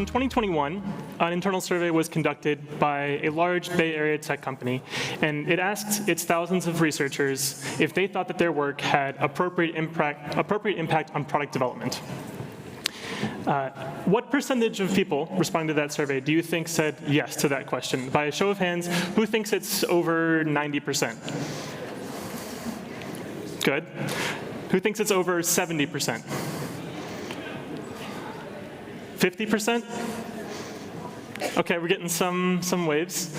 in 2021, an internal survey was conducted by a large Bay Area tech company, and it asked its thousands of researchers if they thought that their work had appropriate impact on product development. What percentage of people responding to that survey do you think said yes to that question? By a show of hands, who thinks it's over 90%? Good. Who thinks it's over 70%? 50%? Okay, we're getting some waves.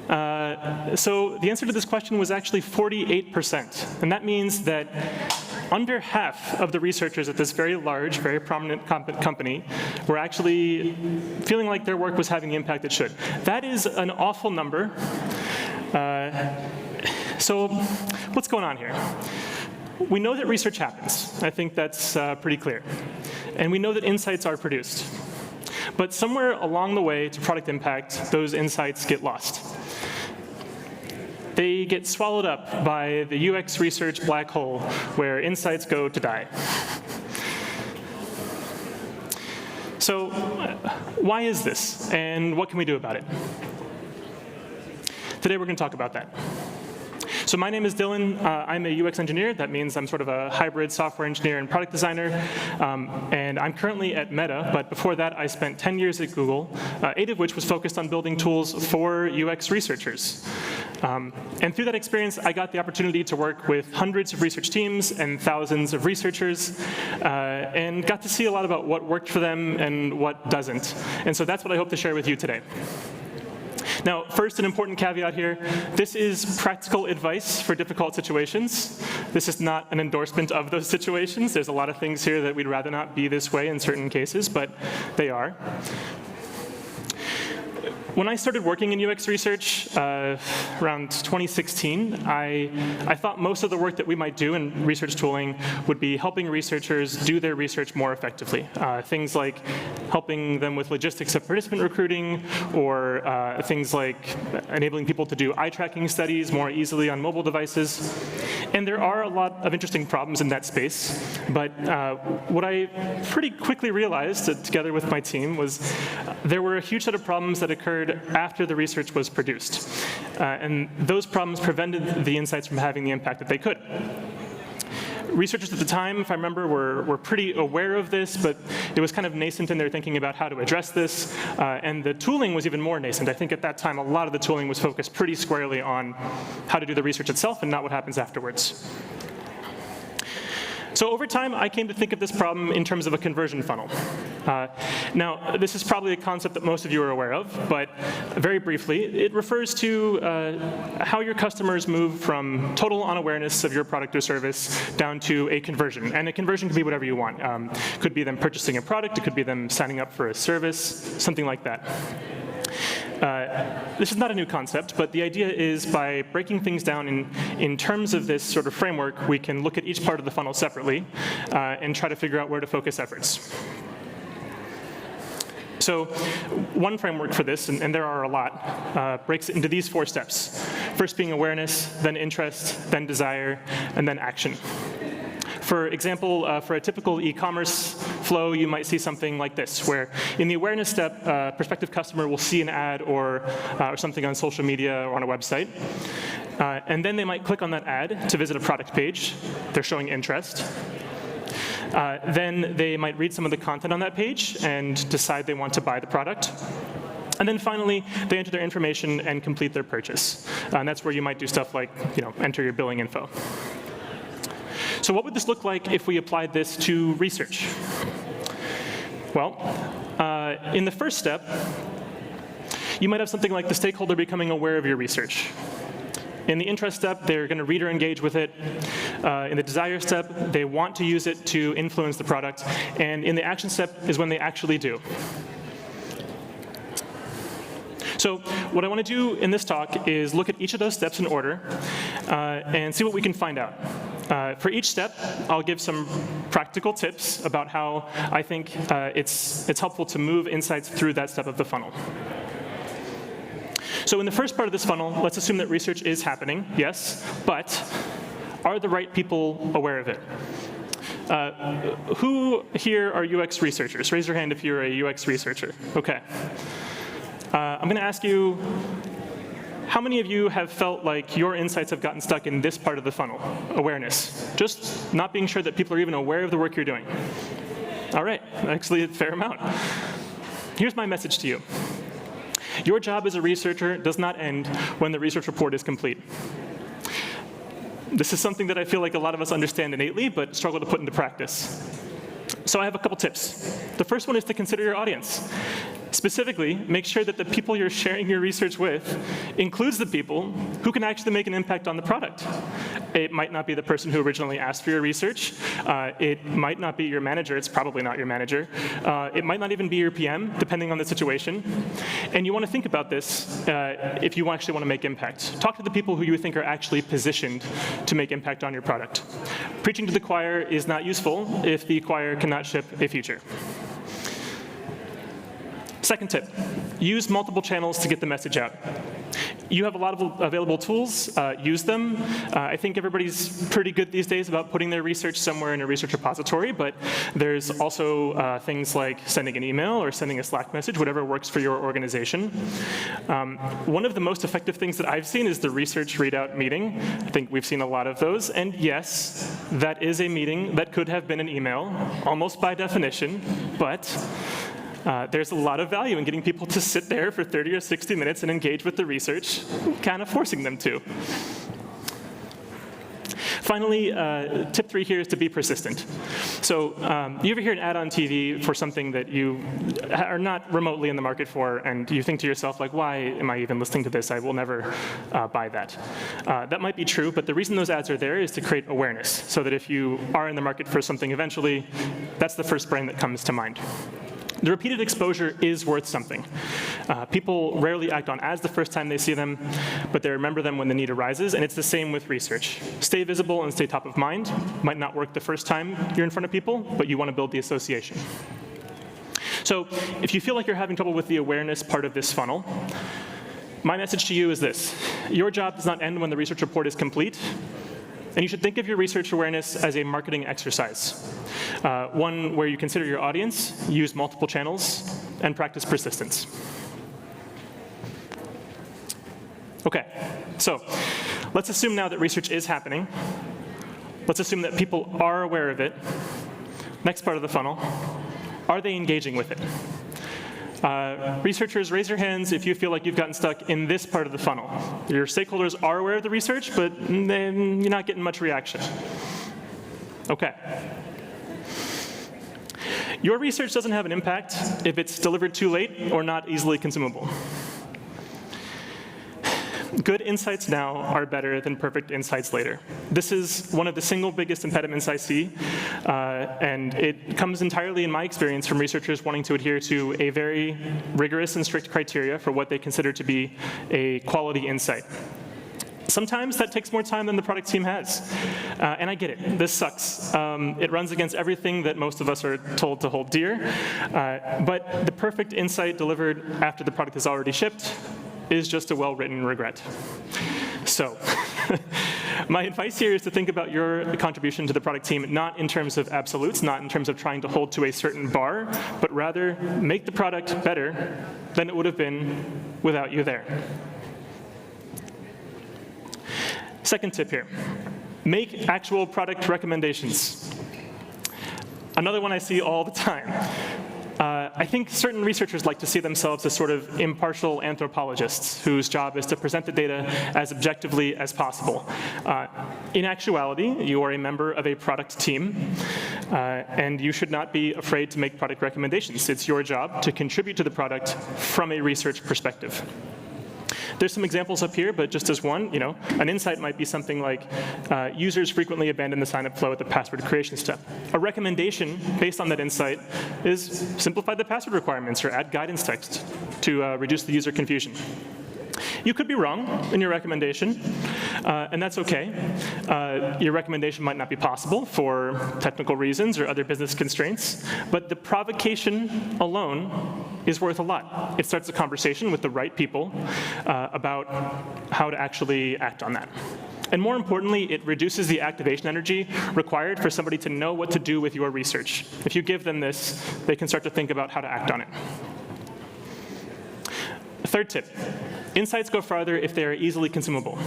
So the answer to this question was actually 48%. And that means that under half of the researchers at this very large, very prominent company were actually feeling like their work was having the impact it should. That is an awful number. So what's going on here? We know that research happens. I think that's pretty clear. And we know that insights are produced. But somewhere along the way to product impact, those insights get lost. They get swallowed up by the UX research black hole where insights go to die. So why is this, and what can we do about it? Today we're going to talk about that. So my name is Dillon. I'm a UX engineer. That means I'm sort of a hybrid software engineer and product designer. And I'm currently at Meta, but before that I spent 10 years at Google, 8 of which was focused on building tools for UX researchers. And through that experience, I got the opportunity to work with hundreds of research teams and thousands of researchers, and got to see a lot about what worked for them and what doesn't. And so that's what I hope to share with you today. Now, first, an important caveat here. This is practical advice for difficult situations. This is not an endorsement of those situations. There's a lot of things here that we'd rather not be this way in certain cases, but they are. When I started working in UX research around 2016, I thought most of the work that we might do in research tooling would be helping researchers do their research more effectively. Things like helping them with logistics of participant recruiting, or things like enabling people to do eye tracking studies more easily on mobile devices. And there are a lot of interesting problems in that space. But what I pretty quickly realized, together with my team, was there were a huge set of problems that occurred after the research was produced. And those problems prevented the insights from having the impact that they could. Researchers at the time, if I remember, were pretty aware of this, but it was kind of nascent in their thinking about how to address this. And the tooling was even more nascent. I think at that time, a lot of the tooling was focused pretty squarely on how to do the research itself and not what happens afterwards. So over time, I came to think of this problem in terms of a conversion funnel. Now, this is probably a concept that most of you are aware of, but very briefly, it refers to how your customers move from total unawareness of your product or service down to a conversion. And a conversion can be whatever you want. Could be them purchasing a product. It could be them signing up for a service, something like that. This is not a new concept, but the idea is by breaking things down in terms of this sort of framework, we can look at each part of the funnel separately and try to figure out where to focus efforts. So one framework for this, and there are a lot, breaks it into these 4 steps. First being awareness, then interest, then desire, and then action. For example, for a typical e-commerce flow, you might see something like this, where in the awareness step, a prospective customer will see an ad or something on social media or on a website. And then they might click on that ad to visit a product page. They're showing interest. Then they might read some of the content on that page and decide they want to buy the product. And then finally, they enter their information and complete their purchase. And that's where you might do stuff like, enter your billing info. So what would this look like if we applied this to research? Well, in the first step, you might have something like the stakeholder becoming aware of your research. In the interest step, they're going to read or engage with it. In the desire step, they want to use it to influence the product. And in the action step is when they actually do. So what I want to do in this talk is look at each of those steps in order and see what we can find out. For each step, I'll give some practical tips about how I think it's helpful to move insights through that step of the funnel. So in the first part of this funnel, let's assume that research is happening, yes, but are the right people aware of it? Who here are UX researchers? Raise your hand if you're a UX researcher. OK. I'm going to ask you, how many of you have felt like your insights have gotten stuck in this part of the funnel, awareness? Just not being sure that people are even aware of the work you're doing. All right, actually a fair amount. Here's my message to you. Your job as a researcher does not end when the research report is complete. This is something that I feel like a lot of us understand innately, but struggle to put into practice. So I have a couple tips. The first one is to consider your audience. Specifically, make sure that the people you're sharing your research with includes the people who can actually make an impact on the product. It might not be the person who originally asked for your research. It might not be your manager. It's probably not your manager. It might not even be your PM, depending on the situation. And you want to think about this if you actually want to make impact. Talk to the people who you think are actually positioned to make impact on your product. Preaching to the choir is not useful if the choir cannot ship a feature. Second tip, use multiple channels to get the message out. You have a lot of available tools, use them. I think everybody's pretty good these days about putting their research somewhere in a research repository, but there's also things like sending an email or sending a Slack message, whatever works for your organization. One of the most effective things that I've seen is the research readout meeting. I think we've seen a lot of those, and yes, that is a meeting that could have been an email, almost by definition, but there's a lot of value in getting people to sit there for 30 or 60 minutes and engage with the research, kind of forcing them to. Finally, tip 3 here is to be persistent. So you ever hear an ad on TV for something that you are not remotely in the market for, and you think to yourself, like, why am I even listening to this? I will never buy that. That might be true, but the reason those ads are there is to create awareness, so that if you are in the market for something eventually, that's the first brand that comes to mind. The repeated exposure is worth something. People rarely act on ads the first time they see them, but they remember them when the need arises, and it's the same with research. Stay visible and stay top of mind. Might not work the first time you're in front of people, but you want to build the association. So if you feel like you're having trouble with the awareness part of this funnel, my message to you is this. Your job does not end when the research report is complete. And you should think of your research awareness as a marketing exercise, one where you consider your audience, use multiple channels, and practice persistence. OK, so let's assume now that research is happening. Let's assume that people are aware of it. Next part of the funnel, are they engaging with it? Researchers, raise your hands if you feel like you've gotten stuck in this part of the funnel. Your stakeholders are aware of the research, but you're not getting much reaction. OK. Your research doesn't have an impact if it's delivered too late or not easily consumable. Good insights now are better than perfect insights later. This is one of the single biggest impediments I see, and it comes entirely in my experience from researchers wanting to adhere to a very rigorous and strict criteria for what they consider to be a quality insight. Sometimes that takes more time than the product team has. And I get it. This sucks. It runs against everything that most of us are told to hold dear. But the perfect insight delivered after the product is already shipped is just a well-written regret. So my advice here is to think about your contribution to the product team not in terms of absolutes, not in terms of trying to hold to a certain bar, but rather make the product better than it would have been without you there. Second tip here, make actual product recommendations. Another one I see all the time. I think certain researchers like to see themselves as sort of impartial anthropologists whose job is to present the data as objectively as possible. In actuality, you are a member of a product team, and you should not be afraid to make product recommendations. It's your job to contribute to the product from a research perspective. There's some examples up here, but just as one, an insight might be something like users frequently abandon the sign-up flow at the password creation step. A recommendation based on that insight is simplify the password requirements or add guidance text to reduce the user confusion. You could be wrong in your recommendation, and that's OK. Your recommendation might not be possible for technical reasons or other business constraints, but the provocation alone is worth a lot. It starts a conversation with the right people about how to actually act on that. And more importantly, it reduces the activation energy required for somebody to know what to do with your research. If you give them this, they can start to think about how to act on it. Third tip, insights go farther if they are easily consumable.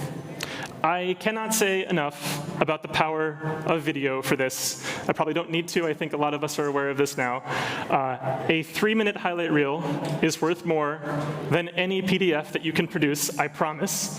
I cannot say enough about the power of video for this. I probably don't need to. I think a lot of us are aware of this now. A 3-minute highlight reel is worth more than any PDF that you can produce, I promise.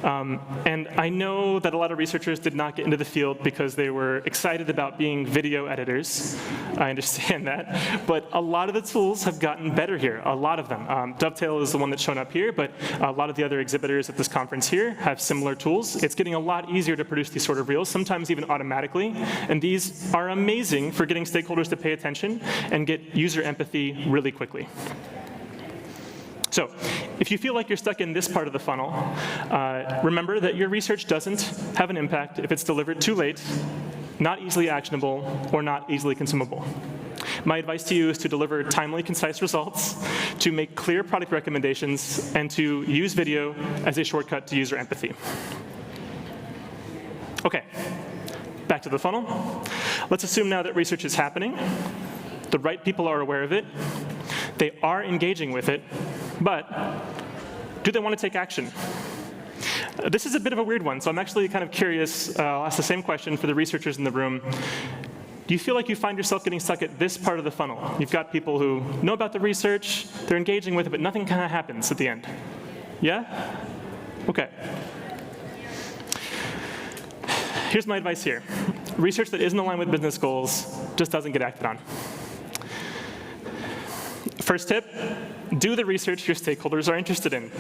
And I know that a lot of researchers did not get into the field because they were excited about being video editors. I understand that. But a lot of the tools have gotten better here, a lot of them. Dovetail is the one that's shown up here, but a lot of the other exhibitors at this conference here have similar tools. It's getting a lot easier to produce these sort of reels, sometimes even automatically. And these are amazing for getting stakeholders to pay attention and get user empathy really quickly. So if you feel like you're stuck in this part of the funnel, remember that your research doesn't have an impact if it's delivered too late, not easily actionable, or not easily consumable. My advice to you is to deliver timely, concise results, to make clear product recommendations, and to use video as a shortcut to user empathy. OK, back to the funnel. Let's assume now that research is happening. The right people are aware of it. They are engaging with it. But do they want to take action? This is a bit of a weird one, so I'm actually kind of curious. I'll ask the same question for the researchers in the room. Do you feel like you find yourself getting stuck at this part of the funnel? You've got people who know about the research, they're engaging with it, but nothing kind of happens at the end. Yeah? OK. Here's my advice here. Research that isn't aligned with business goals just doesn't get acted on. First tip, do the research your stakeholders are interested in.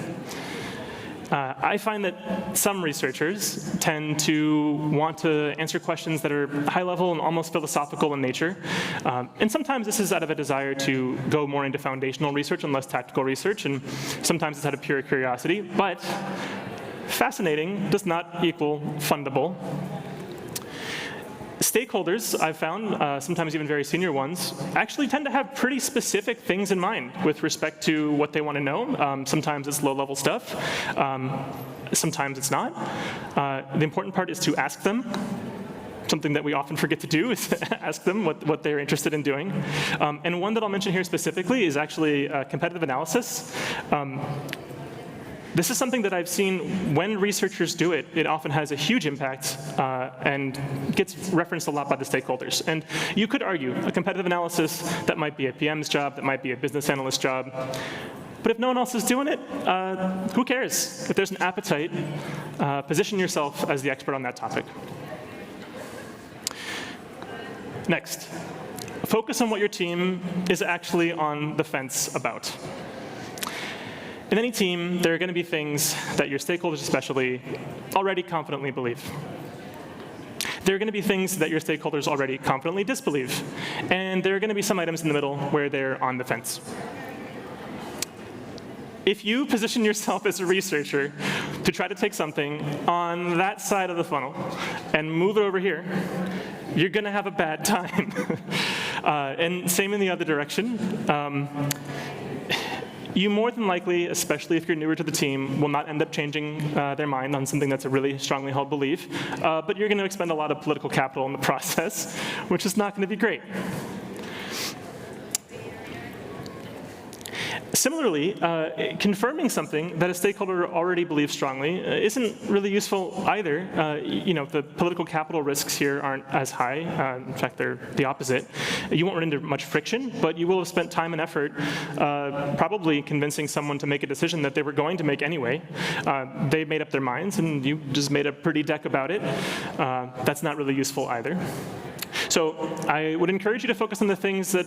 I find that some researchers tend to want to answer questions that are high level and almost philosophical in nature. And sometimes this is out of a desire to go more into foundational research and less tactical research. And sometimes it's out of pure curiosity. But fascinating does not equal fundable. Stakeholders, I've found, sometimes even very senior ones, actually tend to have pretty specific things in mind with respect to what they want to know. Sometimes it's low-level stuff. Sometimes it's not. The important part is to ask them. Something that we often forget to do is ask them what they're interested in doing. And one that I'll mention here specifically is actually competitive analysis. This is something that I've seen when researchers do it. It often has a huge impact and gets referenced a lot by the stakeholders. And you could argue a competitive analysis, that might be a PM's job, that might be a business analyst's job. But if no one else is doing it, who cares? If there's an appetite, position yourself as the expert on that topic. Next, focus on what your team is actually on the fence about. In any team, there are going to be things that your stakeholders especially already confidently believe. There are going to be things that your stakeholders already confidently disbelieve. And there are going to be some items in the middle where they're on the fence. If you position yourself as a researcher to try to take something on that side of the funnel and move it over here, you're going to have a bad time. And same in the other direction. You more than likely, especially if you're newer to the team, will not end up changing their mind on something that's a really strongly held belief. But you're going to expend a lot of political capital in the process, which is not going to be great. Similarly, confirming something that a stakeholder already believes strongly isn't really useful either. The political capital risks here aren't as high. In fact, they're the opposite. You won't run into much friction, but you will have spent time and effort probably convincing someone to make a decision that they were going to make anyway. They made up their minds, and you just made a pretty deck about it. That's not really useful either. So I would encourage you to focus on the things that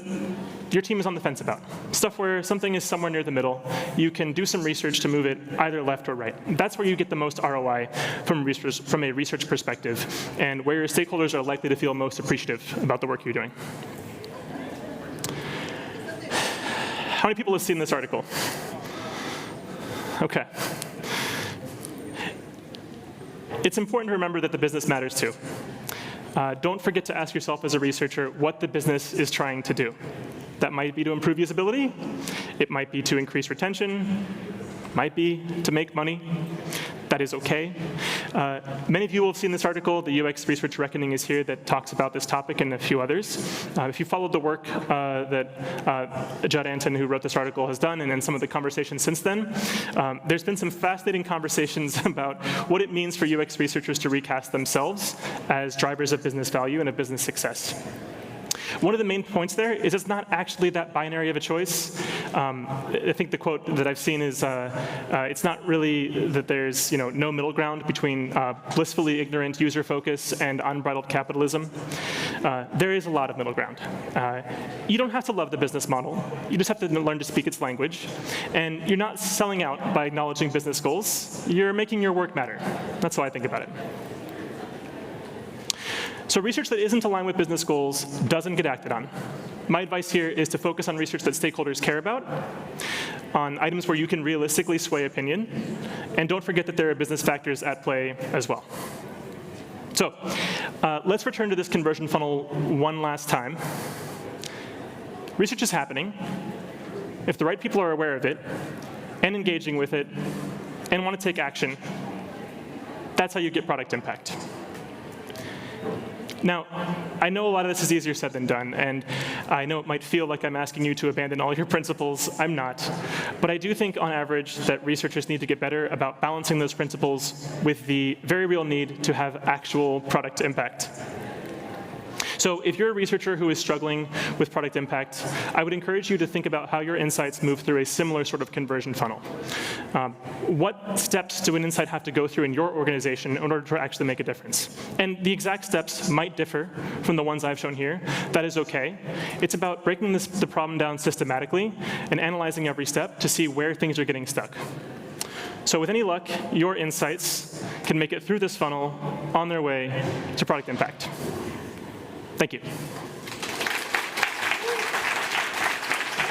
your team is on the fence about. Stuff where something is somewhere near the middle. You can do some research to move it either left or right. That's where you get the most ROI from a research perspective, and where your stakeholders are likely to feel most appreciative about the work you're doing. How many people have seen this article? OK. It's important to remember that the business matters too. Don't forget to ask yourself as a researcher what the business is trying to do. That might be to improve usability. It might be to increase retention, might be to make money. That is okay. Many of you will have seen this article. The UX Research Reckoning is here that talks about this topic and a few others. If you followed the work that Judd Anton, who wrote this article, has done, and then some of the conversations since then, there's been some fascinating conversations about what it means for UX researchers to recast themselves as drivers of business value and of business success. One of the main points there is it's not actually that binary of a choice. I think the quote that I've seen is, it's not really that there's no middle ground between blissfully ignorant user focus and unbridled capitalism. There is a lot of middle ground. You don't have to love the business model. You just have to learn to speak its language. And you're not selling out by acknowledging business goals. You're making your work matter. That's how I think about it. So research that isn't aligned with business goals doesn't get acted on. My advice here is to focus on research that stakeholders care about, on items where you can realistically sway opinion, and don't forget that there are business factors at play as well. So let's return to this conversion funnel one last time. Research is happening. If the right people are aware of it and engaging with it and want to take action, that's how you get product impact. Now, I know a lot of this is easier said than done, and I know it might feel like I'm asking you to abandon all your principles. I'm not. But I do think, on average, that researchers need to get better about balancing those principles with the very real need to have actual product impact. So if you're a researcher who is struggling with product impact, I would encourage you to think about how your insights move through a similar sort of conversion funnel. What steps do an insight have to go through in your organization in order to actually make a difference? And the exact steps might differ from the ones I've shown here. That is okay. It's about breaking the problem down systematically and analyzing every step to see where things are getting stuck. So with any luck, your insights can make it through this funnel on their way to product impact. Thank you.